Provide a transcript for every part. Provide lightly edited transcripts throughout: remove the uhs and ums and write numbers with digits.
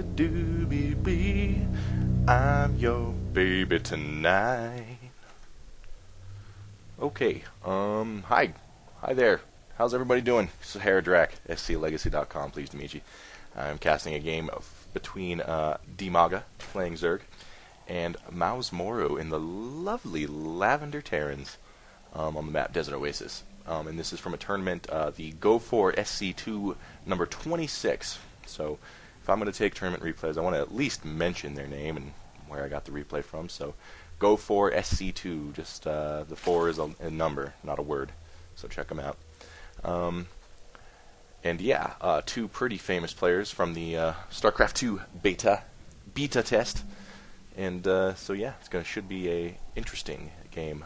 doobie-bee. I'm your baby tonight. Okay, hi there. How's everybody doing? SaharaDrac, sclegacy.com, pleased to meet you. I'm casting a game between Dimaga, playing Zerg, and MorroW in the lovely Lavender Terrans on the map Desert Oasis. And this is from a tournament, the Go4 SC2 number 26. So if I'm going to take tournament replays, I want to at least mention their name and where I got the replay from. So Go4 SC2, just the 4 is a number, not a word. So check them out. And yeah, two pretty famous players from the StarCraft 2 beta test. And so yeah, should be a interesting game.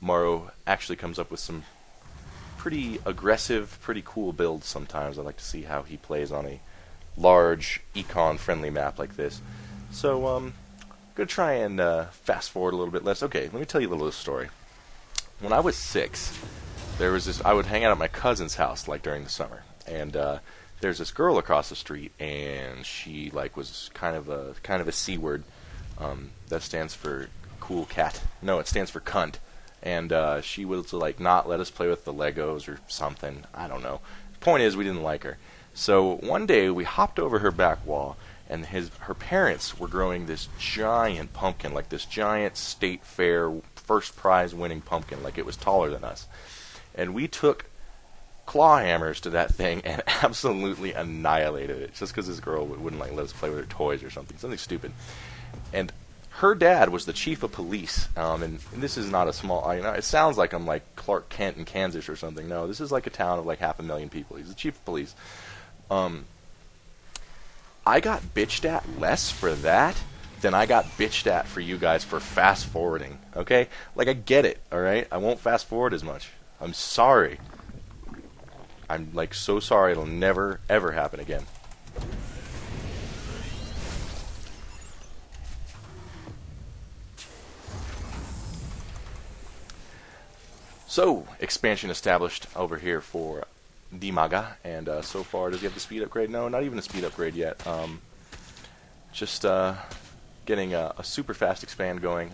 MorroW actually comes up with some pretty aggressive, pretty cool builds sometimes. I like to see how he plays on a large, econ-friendly map like this. So I'm going to try and fast forward a little bit less. Okay, let me tell you a little story. When I was 6, there was this. I would hang out at my cousin's house like during the summer, and there's this girl across the street, and she was kind of a C word. That stands for cool cat. No, it stands for cunt. And she would not let us play with the Legos or something. I don't know. Point is, we didn't like her. So one day we hopped over her back wall, and her parents were growing this giant pumpkin, like this giant state fair first prize winning pumpkin, like it was taller than us. And we took claw hammers to that thing and absolutely annihilated it, just because this girl wouldn't let us play with her toys or something stupid. And her dad was the chief of police, and this is not a small. It sounds like I'm like Clark Kent in Kansas or something. No, this is like a town of like 500,000 people. He's the chief of police. I got bitched at less for that than I got bitched at for you guys for fast forwarding. Okay, I get it. All right, I won't fast forward as much. I'm sorry. I'm so sorry. It'll never ever happen again. So, expansion established over here for Dimaga, and so far, does he have the speed upgrade? No, not even a speed upgrade yet. Just getting a super fast expand going.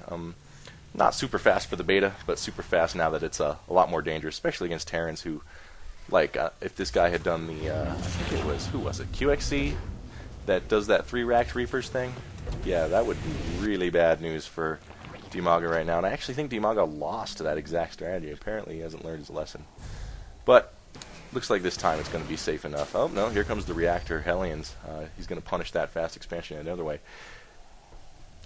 Not super fast for the beta, but super fast now that it's a lot more dangerous, especially against Terrans who, if this guy had done the, I think it was, who was it, QXC, that does that 3 Racked Reapers thing? Yeah, that would be really bad news for Dimaga right now, and I actually think Dimaga lost to that exact strategy. Apparently he hasn't learned his lesson. But looks like this time it's going to be safe enough. Oh, no, here comes the Reactor Hellions. He's going to punish that fast expansion another way.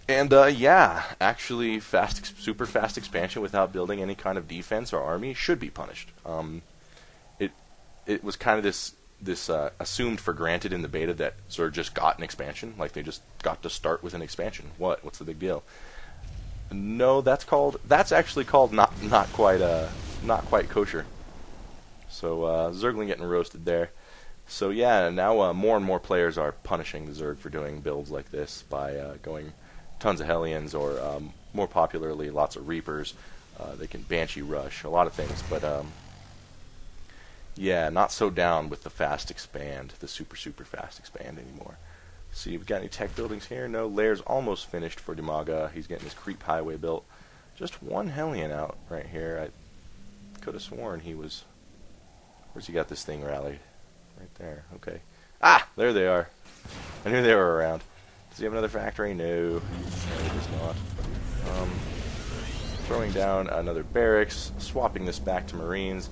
And, yeah, actually super fast expansion without building any kind of defense or army should be punished. It was kind of this assumed for granted in the beta that Zerg just got an expansion, like they just got to start with an expansion. What's the big deal? No, that's actually called not quite kosher. So Zergling getting roasted there. So yeah, now more and more players are punishing the Zerg for doing builds like this by going tons of Hellions or more popularly lots of Reapers. They can Banshee rush, a lot of things, but yeah, not so down with the fast expand, the super fast expand anymore. See, we've got any tech buildings here? No, Lair's almost finished for Dimaga. He's getting his creep highway built. Just one Hellion out right here. I could have sworn he was... Where's he got this thing rallied? Right there. Okay. Ah! There they are. I knew they were around. Does he have another factory? No. No, he does not. Throwing down another barracks, swapping this back to Marines,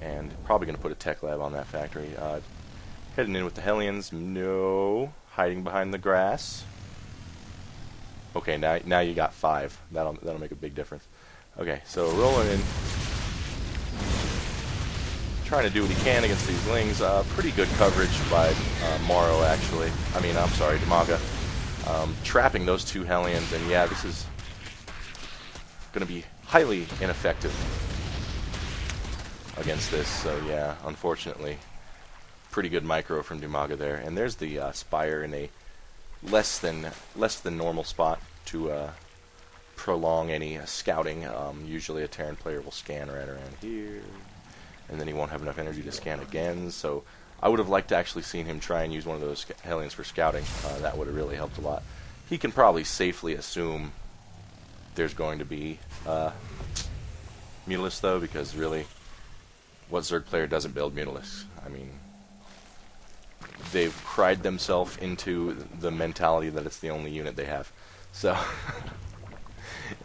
and probably going to put a tech lab on that factory. Heading in with the Hellions. No. Hiding behind the grass. Okay, now you got 5. That'll make a big difference. Okay, so rolling in, trying to do what he can against these Lings. Pretty good coverage by MorroW actually. I'm sorry, Dimaga. Trapping those 2 Hellions, and yeah, this is going to be highly ineffective against this. So yeah, unfortunately. Pretty good micro from Dimaga there, and there's the Spire in a less than normal spot to prolong any scouting. Usually a Terran player will scan right around here, and then he won't have enough energy to scan again. So I would have liked to actually seen him try and use one of those Hellions for scouting. That would have really helped a lot. He can probably safely assume there's going to be Mutalisks, though, because really, what Zerg player doesn't build Mutalisks? I mean, they've cried themselves into the mentality that it's the only unit they have. So,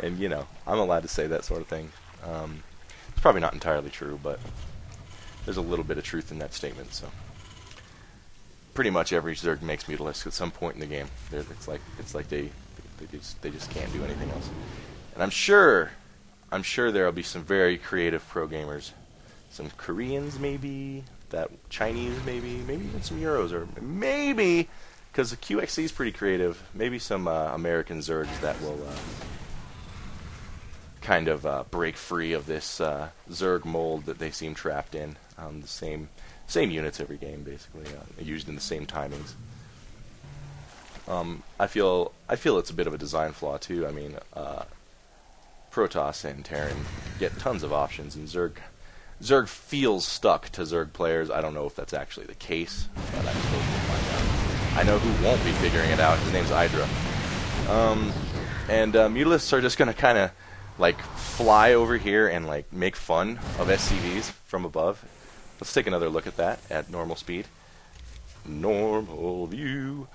and you know, I'm allowed to say that sort of thing. It's probably not entirely true, but there's a little bit of truth in that statement. So, pretty much every Zerg makes Mutalisks at some point in the game. It's like they just can't do anything else. And I'm sure there'll be some very creative pro gamers, some Koreans maybe, that Chinese maybe even some Euros, or maybe, because the QXC is pretty creative, maybe some American Zergs that will kind of break free of this Zerg mold that they seem trapped in. The same units every game, basically, used in the same timings. I feel it's a bit of a design flaw too. I mean, Protoss and Terran get tons of options, and Zerg feels stuck to Zerg players. I don't know if that's actually the case, but I suppose we'll find out. I know who won't be figuring it out. His name's Hydra. And Mutalisks are just going to kind of like fly over here and like make fun of SCVs from above. Let's take another look at that at normal speed. Normal view.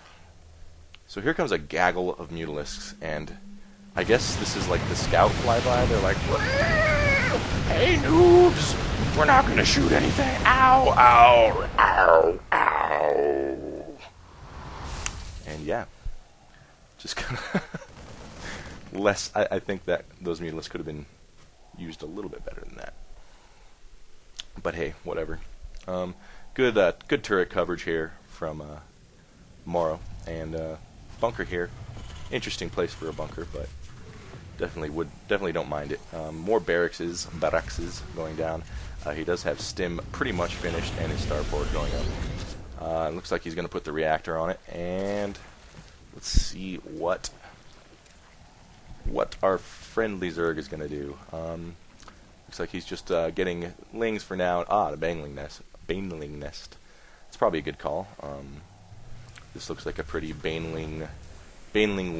So here comes a gaggle of Mutalisks, and I guess this is like the scout flyby. They're like, "Hey noobs, we're not gonna shoot anything. Ow, ow, ow, ow." And yeah, just kind of less. I think that those Mutalisks could have been used a little bit better than that. But hey, whatever. Good turret coverage here from MorroW, and bunker here. Interesting place for a bunker, but definitely don't mind it. More barracks going down. He does have stim pretty much finished and his starport going up. Looks like he's going to put the reactor on it, and let's see what our friendly Zerg is going to do. Looks like he's just getting lings for now. The baneling nest. It's probably a good call. This looks like a pretty baneling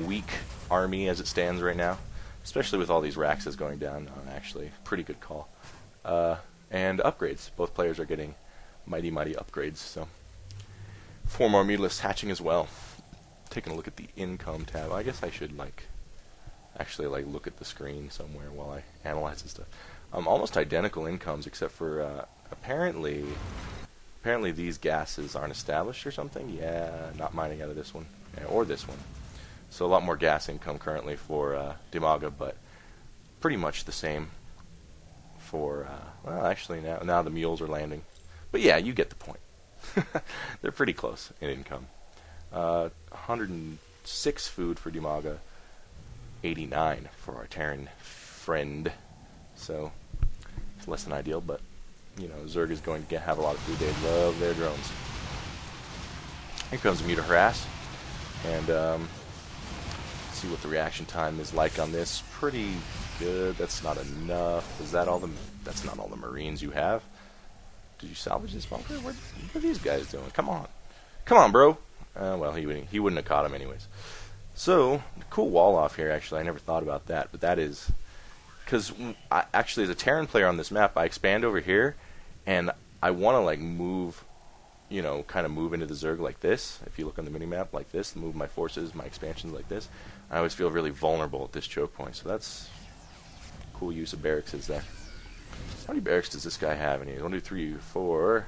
weak army as it stands right now, especially with all these Raxes going down. Actually, pretty good call. And upgrades. Both players are getting mighty upgrades. So 4 more Mutalisks hatching as well. Taking a look at the income tab. I guess I should actually look at the screen somewhere while I analyze this stuff. Almost identical incomes, except for apparently these gases aren't established or something. Yeah, not mining out of this one or this one. So a lot more gas income currently for Dimaga, but pretty much the same for well, actually now the mules are landing. But yeah, you get the point. They're pretty close in income. 106 food for Dimaga, 89 for our Terran friend. So it's less than ideal, but you know, Zerg is going to have a lot of food. They love their drones. Here comes a Muta Harass, and see what the reaction time is like on this. Pretty good. That's not enough. Is that all the? That's not all the Marines you have. Did you salvage this bunker? What are these guys doing? Come on, bro. Well, he wouldn't have caught him anyways. So cool wall off here. Actually, I never thought about that, but that is because actually as a Terran player on this map, I expand over here, and I want to move, you know, kind of move into the Zerg like this. If you look on the minimap like this, move my forces, my expansions like this. I always feel really vulnerable at this choke point. So that's cool use of barracks is there. How many barracks does this guy have in here? 1, 2, 3, 4,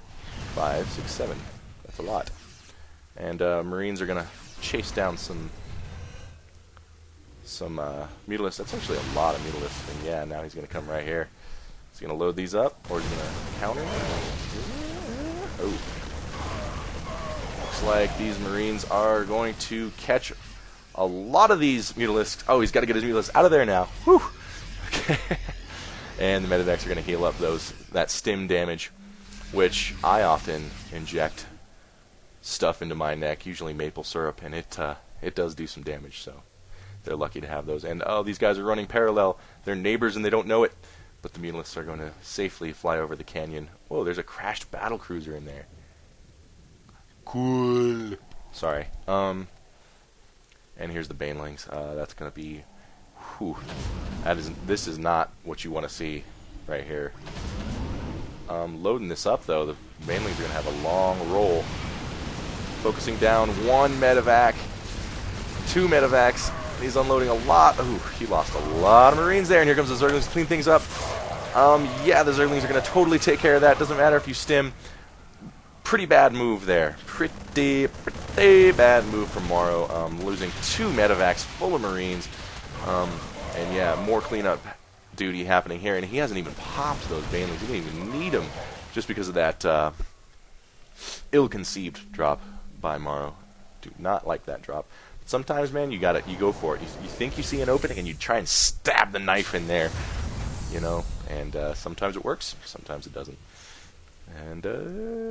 5, 6, 7. That's a lot. And Marines are gonna chase down some Mutalisks. That's actually a lot of Mutalisks. And yeah, now he's gonna come right here. He's gonna load these up, or he's gonna counter. Oh. Looks like these Marines are going to catch a lot of these Mutalisks. Oh, he's got to get his Mutalisks out of there now. Whew. Okay. And the Medivacs are going to heal up that stim damage, which I often inject stuff into my neck, usually maple syrup, and it does do some damage. So they're lucky to have those. And oh, these guys are running parallel. They're neighbors and they don't know it. But the Mutalisks are going to safely fly over the canyon. Whoa, there's a crashed battlecruiser in there. Cool. Sorry. And here's the banelings. That's gonna be. Whew. This is not what you want to see right here. Loading this up though, the banelings are gonna have a long roll. Focusing down 1 medevac, 2 medevacs. He's unloading a lot. Ooh, he lost a lot of Marines there, and here comes the Zerglings to clean things up. Yeah, the Zerglings are going to totally take care of that. Doesn't matter if you stim. Pretty bad move there. Pretty bad move from MorroW. Losing 2 medevacs full of Marines. And yeah, more cleanup duty happening here. And he hasn't even popped those banelings. He didn't even need them just because of that ill-conceived drop by MorroW. Do not like that drop. Sometimes, man, you go for it. You think you see an opening, and you try and stab the knife in there, you know. And sometimes it works, sometimes it doesn't. And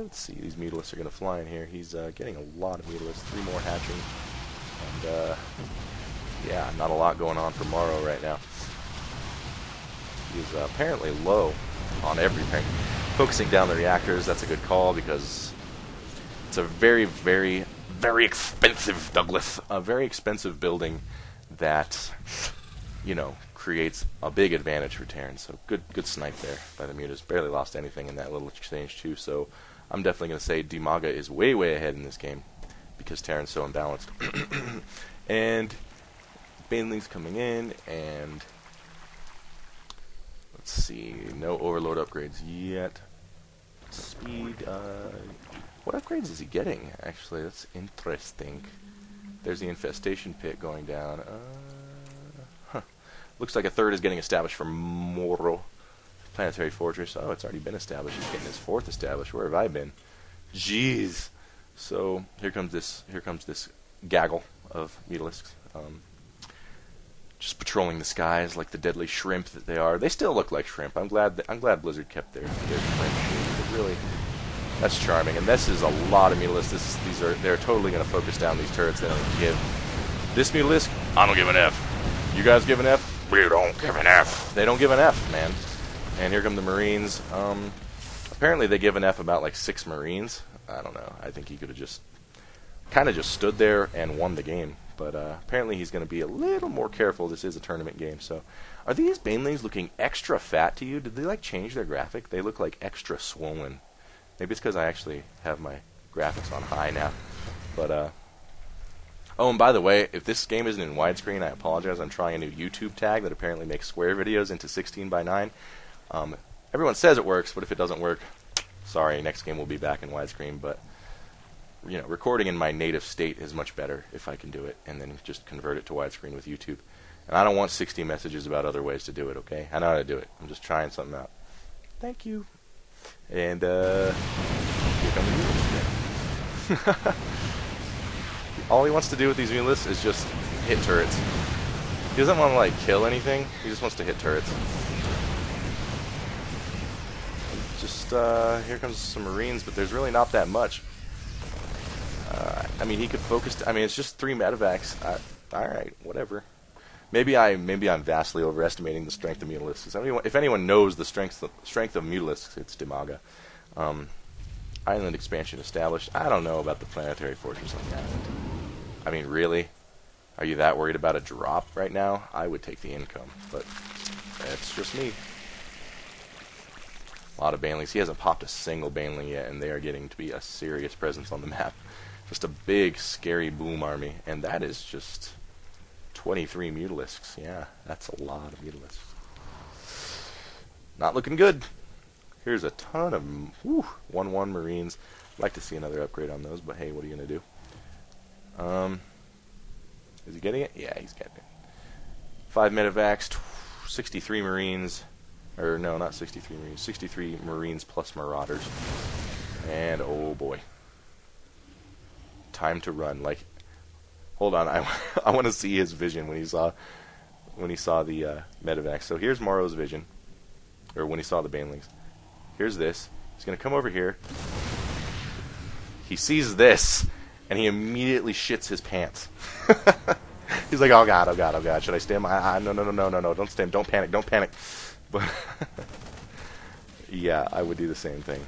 let's see, these mutalisks are going to fly in here. He's getting a lot of mutalisks, 3 more hatching, and yeah, not a lot going on for MorroW right now. He's apparently low on everything. Focusing down the reactors, that's a good call because it's a very, very, very expensive, Douglas, a very expensive building that, you know, creates a big advantage for Terran. So good snipe there by the Mutas. Barely lost anything in that little exchange too. So I'm definitely going to say Dimaga is way, way ahead in this game because Terran's so imbalanced. And banelings coming in, and let's see, no overload upgrades yet. Speed, what upgrades is he getting, actually? That's interesting. There's the infestation pit going down. Looks like a 3rd is getting established for MorroW. Planetary Fortress. Oh, it's already been established. He's getting his 4th established. Where have I been? Jeez. So here comes this gaggle of mutalisks. Just patrolling the skies like the deadly shrimp that they are. They still look like shrimp. I'm glad Blizzard kept their shrimp shape. But really, that's charming. And this is a lot of mutalisks. They're totally going to focus down these turrets. They don't give this mutalisk. I don't give an F. You guys give an F? We don't give an F. They don't give an F, man. And here come the Marines. Apparently they give an F about like 6 Marines. I don't know. I think he could have just kind of just stood there and won the game. But apparently he's going to be a little more careful. This is a tournament game. So are these banelings looking extra fat to you? Did they like change their graphic? They look like extra swollen. Maybe it's because I actually have my graphics on high now. But oh, and by the way, if this game isn't in widescreen, I apologize. I'm trying a new YouTube tag that apparently makes square videos into 16:9. Everyone says it works, but if it doesn't work, sorry, next game will be back in widescreen. But you know, recording in my native state is much better if I can do it, and then just convert it to widescreen with YouTube. And I don't want 60 messages about other ways to do it, okay? I know how to do it. I'm just trying something out. Thank you. And here come the mutalisks. All he wants to do with these mutalisks is just hit turrets. He doesn't want to like kill anything. He just wants to hit turrets. Just here comes some Marines, but there's really not that much. I mean, he could focus. I mean, it's just 3 medevacs. All right, whatever. Maybe I'm vastly overestimating the strength of mutalisks. If anyone knows the strength of mutalisks, it's Dimaga. Island expansion established. I don't know about the planetary fortress on the island. I mean, really? Are you that worried about a drop right now? I would take the income, but that's just me. A lot of banelings. He hasn't popped a single baneling yet, and they are getting to be a serious presence on the map. Just a big, scary boom army, and that is just 23 mutalisks. Yeah, that's a lot of mutalisks. Not looking good. Here's a ton of 1-1 Marines. I'd like to see another upgrade on those, but hey, what are you going to do? Is he getting it? Yeah, he's getting it. 5 medevacs, 63 Marines. Or no, not 63 Marines. 63 Marines plus Marauders. And oh boy. Time to run. Like, hold on, I want to see his vision when he saw the medevacs. So here's MorroW's vision, or when he saw the banelings. Here's this. He's gonna come over here. He sees this, and he immediately shits his pants. He's like, oh god, oh god, oh god. Should I stim? No, don't stim. Don't panic. But yeah, I would do the same thing.